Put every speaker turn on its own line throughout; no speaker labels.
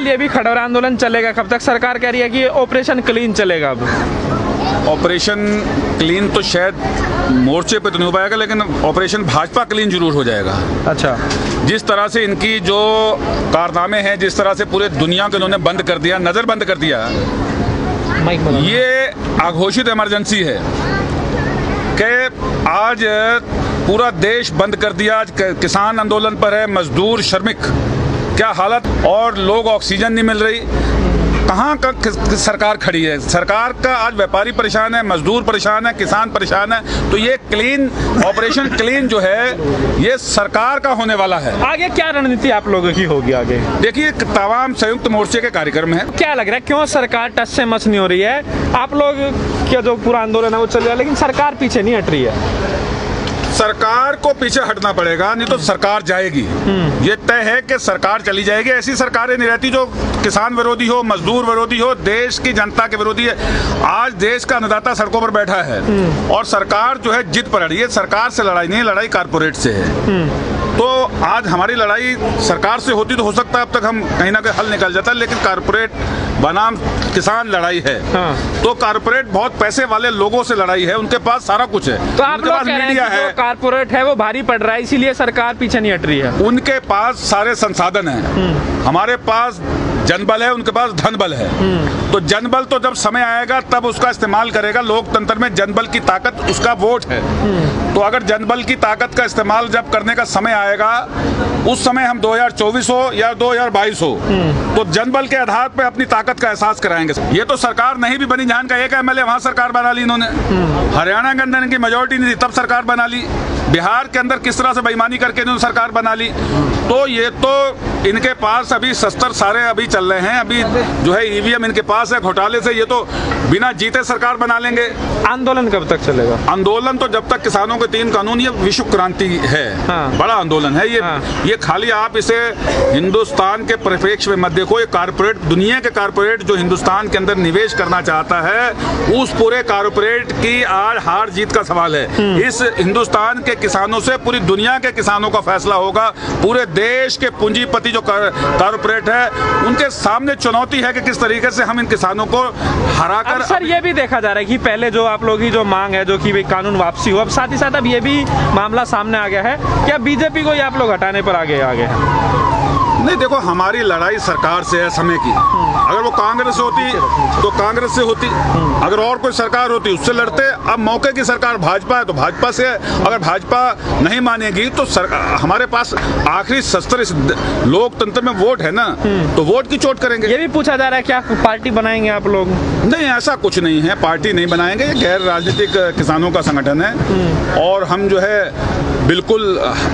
सवाल ये भी खड़ा हो रहा है, आंदोलन चलेगा कब तक? सरकार कह रही है कि ऑपरेशन क्लीन चलेगा। अब
ऑपरेशन क्लीन तो शायद मोर्चे पे तो नहीं हो पाएगा, लेकिन ऑपरेशन भाजपा क्लीन जरूर हो जाएगा।
अच्छा,
जिस तरह से इनकी जो कारनामे हैं, जिस तरह से पूरे दुनिया को इन्होंने बंद कर दिया, नज़र बंद कर दिया, ये अघोषित इमरजेंसी है कि आज पूरा देश बंद कर दिया। आज किसान आंदोलन पर है, मजदूर, श्रमिक, क्या हालत, और लोग ऑक्सीजन नहीं मिल रही। कहाँ का सरकार खड़ी है? सरकार का आज व्यापारी परेशान है, मजदूर परेशान है, किसान परेशान है। तो ये क्लीन ऑपरेशन क्लीन जो है ये सरकार का होने वाला है।
आगे क्या रणनीति आप लोगों की होगी आगे?
देखिए, तमाम संयुक्त मोर्चे के कार्यक्रम है।
क्या लग रहा है क्यों सरकार टच से मस नहीं हो रही है? आप लोग क्या जो पूरा आंदोलन है वो चल रहा है, लेकिन सरकार पीछे नहीं हट रही है।
सरकार को पीछे हटना पड़ेगा, नहीं तो सरकार जाएगी। ये तय है कि सरकार चली जाएगी। ऐसी सरकारें नहीं रहती जो किसान विरोधी हो, मजदूर विरोधी हो, देश की जनता के विरोधी है। आज देश का अन्नदाता सड़कों पर बैठा है और सरकार जो है जिद पर अड़ी है। सरकार से लड़ाई नहीं है, लड़ाई कारपोरेट से है। तो आज हमारी लड़ाई सरकार से होती तो हो सकता है अब तक हम कहीं ना कहीं हल निकल जाता, लेकिन कारपोरेट बनाम किसान लड़ाई है। तो कारपोरेट बहुत पैसे वाले लोगों से लड़ाई है, उनके पास सारा कुछ है।
तो आप लोग कह रहे हैं कि जो कारपोरेट है वो भारी पड़ रहा है, इसीलिए सरकार पीछे नहीं हट रही है।
उनके पास सारे संसाधन हैं, हमारे पास जनबल है, उनके पास धनबल है। तो जनबल तो जब समय आएगा तब उसका इस्तेमाल करेगा। लोकतंत्र में जनबल की ताकत उसका वोट है। तो अगर जनबल की ताकत का इस्तेमाल जब करने का समय आएगा, उस समय हम 2024 हो या 2022 हो, तो जनबल के आधार पर अपनी ताकत का एहसास कराएंगे। ये तो सरकार नहीं भी बनी, जहां का एक एमएलए वहां सरकार बना ली इन्होंने। हरियाणा के अंदर इनकी मेजोरिटी नहीं थी, तब सरकार बना ली। बिहार के अंदर किस तरह से बेईमानी करके इन्होंने सरकार बना ली। तो ये तो इनके पास अभी शस्त्र सारे अभी चल रहे हैं। अभी जो है ईवीएम इनके पास है, घोटाले से ये तो बिना जीते सरकार बना लेंगे।
आंदोलन कब तक चलेगा?
आंदोलन तो जब तक किसानों के 3 कानून, ये विश्व क्रांति है। बड़ा आंदोलन है ये। ये खाली आप इसे हिंदुस्तान के परिप्रेक्ष्य में मत देखो। ये कारपोरेट, दुनिया के कारपोरेट जो हिंदुस्तान के अंदर निवेश करना चाहता है, उस पूरे कारपोरेट की आज हार जीत का सवाल है। इस हिंदुस्तान के किसानों से पूरी दुनिया के किसानों का फैसला होगा। पूरे देश के पूंजीपति जो कारपोरेट है, उनके सामने चुनौती है कि किस तरीके से हम इन किसानों को हराकर।
सर, ये भी देखा जा रहा है कि पहले जो आप लोगों की जो मांग है जो कि कानून वापसी हो, अब साथ ही साथ अब ये भी मामला सामने आ गया है कि बीजेपी को ही आप लोग हटाने पर आगे हैं।
नहीं, देखो, हमारी लड़ाई सरकार से है समय की। अगर वो कांग्रेस होती तो कांग्रेस से होती, अगर और कोई सरकार होती उससे लड़ते। अब मौके की सरकार भाजपा है तो भाजपा से है। अगर भाजपा नहीं मानेगी तो हमारे पास आखिरी शस्त्र इस लोकतंत्र में वोट है ना, तो वोट की चोट करेंगे।
ये भी पूछा जा रहा है क्या पार्टी बनाएंगे आप लोग?
नहीं, ऐसा कुछ नहीं है, पार्टी नहीं बनाएंगे। ये गैर राजनीतिक किसानों का संगठन है और हम जो है बिल्कुल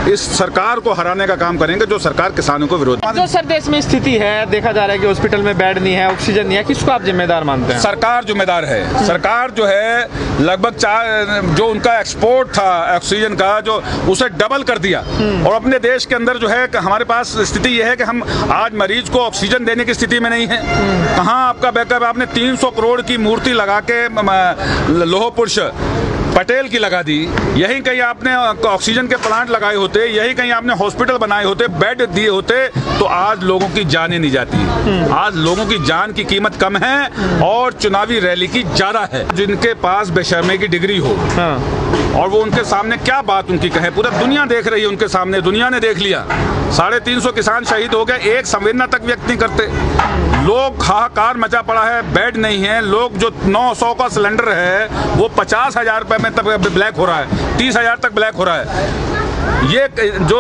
इस सरकार को हराने का काम करेंगे जो सरकार किसानों को विरोध।
जो सर देश में स्थिति है, देखा जा रहा है कि हॉस्पिटल में बेड नहीं है, ऑक्सीजन नहीं है, किसको आप जिम्मेदार मानते हैं?
सरकार जिम्मेदार है। सरकार जो है लगभग जो उनका एक्सपोर्ट था ऑक्सीजन का, जो उसे डबल कर दिया। और अपने देश के अंदर जो है हमारे पास स्थिति यह है कि हम आज मरीज को ऑक्सीजन देने की स्थिति में नहीं है। कहाँ आपका बैकअप? आपने 300 करोड़ की मूर्ति लगा के लौह पुरुष पटेल की लगा दी। यही कहीं आपने ऑक्सीजन के प्लांट लगाए होते, यही कहीं आपने हॉस्पिटल बनाए होते, बेड दिए होते, तो आज लोगों की जानें नहीं जाती। आज लोगों की जान की कीमत कम है और चुनावी रैली की ज्यादा है। जिनके पास बेशर्मी की डिग्री हो और वो उनके सामने क्या बात उनकी कहे, पूरा दुनिया देख रही है उनके सामने, दुनिया ने देख लिया। 350 किसान शहीद हो गए, एक संवेदना तक व्यक्त नहीं करते। लोग हाहाकार मचा पड़ा है, बेड नहीं है। लोग जो 900 का सिलेंडर है वो 50,000 रुपए में तक ब्लैक हो रहा है, 30,000 तक ब्लैक हो रहा है। ये जो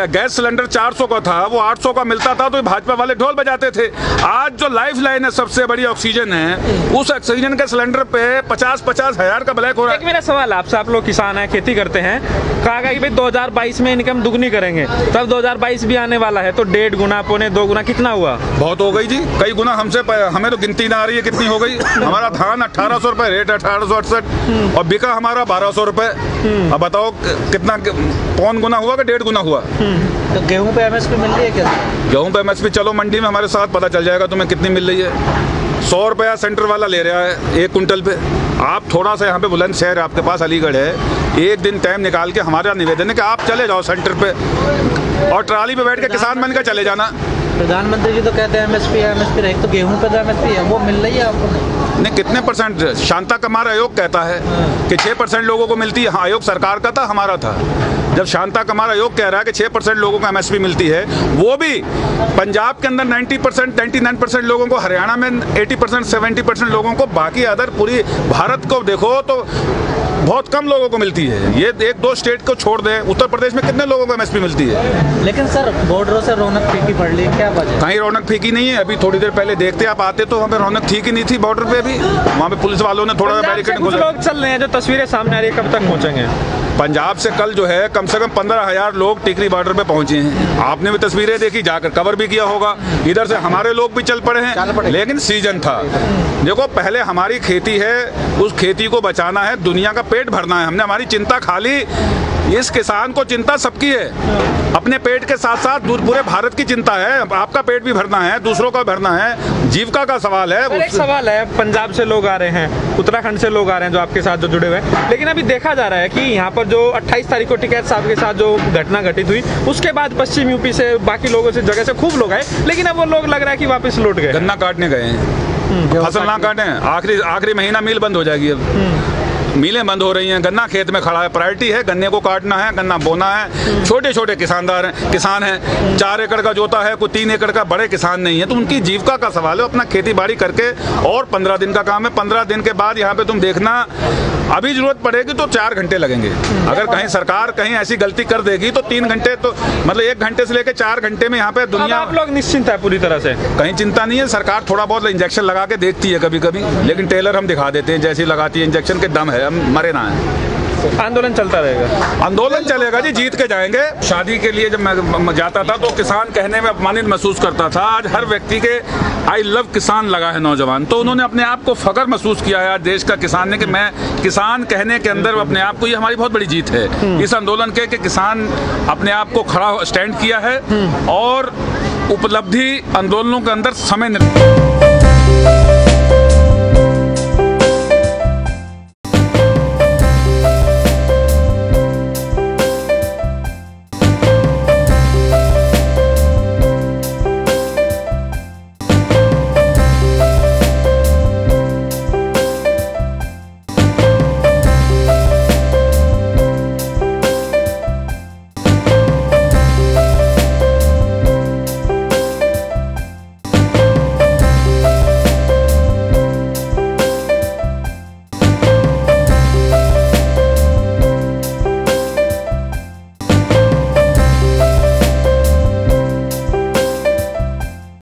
गैस सिलेंडर 400 का था वो 800 का मिलता था तो भाजपा वाले ढोल बजाते थे। आज जो लाइफ लाइन है, सबसे बड़ी ऑक्सीजन है, उस ऑक्सीजन के सिलेंडर पे 50-50 हजार का ब्लैक हो रहा है।
एक मेरा सवाल आपसे, आप लोग किसान हैं, खेती करते हैं, कहा गया कि भाई 2022 में इनकम दुगनी करेंगे, तब 2022 भी आने वाला है, तो 1.5 गुना, 1.25 गुना कितना हुआ? बहुत
हो गई जी, कई गुना। हमें तो गिनती ना आ रही है कितनी हो गई। हमारा धान 1800 रुपए रेट, 1868, और बिका हमारा 1200 रुपए। अब बताओ कितना, 1.25 गुना हुआ कि 1.5 गुना हुआ?
तो गेहूं पे एमएसपी मिल रही है क्या?
गेहूं पे एमएसपी चलो मंडी में हमारे साथ पता चल जाएगा तुम्हें कितनी मिल रही है। 100 रुपया सेंटर वाला ले रहा है 1 कुंटल पे। आप थोड़ा सा यहाँ पे बुलंदशहर आपके पास अलीगढ़ है, एक दिन टाइम निकाल के हमारा निवेदन है कि आप चले जाओ सेंटर पे और ट्राली पे बैठ के किसान बनकर चले जाना।
प्रधानमंत्री जी तो कहते हैं एमएसपी रही, तो गेहूं पे तो एमएसपी है, वो मिल रही है आपको?
नहीं, कितने परसेंट? शांता कुमार आयोग कहता है कि 6% लोगों को मिलती है। हाँ, आयोग सरकार का था, हमारा था। जब शांता कुमार आयोग कह रहा है कि 6% लोगों को एमएसपी मिलती है, वो भी पंजाब के अंदर 90%, 99% लोगों को, हरियाणा में 80%, 70% लोगों को, बाकी अदर पूरी भारत को देखो तो बहुत कम लोगों को मिलती है। ये 1-2 स्टेट को छोड़ दें, उत्तर प्रदेश में कितने लोगों को एमएसपी मिलती है?
लेकिन सर बॉर्डरों से रौनक फीकी पड़ रही है, क्या वजह?
कहीं रौनक फीकी नहीं है। अभी थोड़ी देर पहले देखते आप आते तो वहाँ पे रौनक ठीक ही नहीं थी बॉर्डर पे। भी वहाँ पे पुलिस वालों ने थोड़ा बैरिकेड
कुछ लोग चल रहे हैं, जो तस्वीरें सामने आ रही है, कब तक पहुँचेंगे?
पंजाब से कल जो है कम से कम 15,000 लोग टिकरी बॉर्डर पे पहुंचे हैं। आपने भी तस्वीरें देखी, जाकर कवर भी किया होगा। इधर से हमारे लोग भी चल पड़े हैं, लेकिन सीजन था। देखो, पहले हमारी खेती है, उस खेती को बचाना है, दुनिया का पेट भरना है। हमने हमारी चिंता खाली, इस किसान को चिंता सबकी है, अपने पेट के साथ साथ पूरे भारत की चिंता है। आपका पेट भी भरना है, दूसरों का भरना है, जीविका का सवाल है।
एक सवाल है, पंजाब से लोग आ रहे हैं, उत्तराखंड से लोग आ रहे हैं जो आपके साथ जो जुड़े हुए हैं, लेकिन अभी देखा जा रहा है कि यहाँ पर जो 28 तारीख को टिकैत साहब के साथ जो घटना घटित हुई, उसके बाद पश्चिम यूपी से, बाकी लोगों से, जगह से खूब लोग आए, लेकिन अब वो लोग लग रहा है कि वापस लौट गए।
गन्ना काटने गए हैं, फसल ना काटें, आखिरी महीना मिल बंद हो जाएगी। अब मिलें बंद हो रही हैं, गन्ना खेत में खड़ा है, प्रायोरिटी है गन्ने को काटना है, गन्ना बोना है। छोटे छोटे किसान हैं, 4 एकड़ का जोता है, कोई 3 एकड़ का, बड़े किसान नहीं है, तो उनकी जीविका का सवाल है। अपना खेती बाड़ी करके, और 15 दिन का काम है, 15 दिन के बाद यहाँ पे तुम देखना, अभी जरूरत पड़ेगी तो 4 घंटे लगेंगे। अगर कहीं सरकार कहीं ऐसी गलती कर देगी तो 3 घंटे, तो मतलब 1 घंटे से लेकर 4 घंटे में यहाँ पे दुनिया।
आप लोग निश्चिंत है पूरी तरह से?
कहीं चिंता नहीं है। सरकार थोड़ा बहुत इंजेक्शन लगा के देखती है कभी कभी, लेकिन टेलर हम दिखा देते हैं, जैसी लगाती है इंजेक्शन के दम है, हम मरे ना है।
आंदोलन चलता रहेगा?
आंदोलन चलेगा जी, जीत के जाएंगे। शादी के लिए जब मैं जाता था तो किसान कहने में अपमानित महसूस करता था। आज हर व्यक्ति के आई लव किसान लगा है नौजवान, तो उन्होंने अपने आप को फख्र महसूस किया है आज देश का किसान ने, कि मैं किसान कहने के अंदर अपने आप को, ये हमारी बहुत बड़ी जीत है इस आंदोलन के, कि किसान अपने आप को खड़ा स्टैंड किया है, और उपलब्धि आंदोलनों के अंदर समय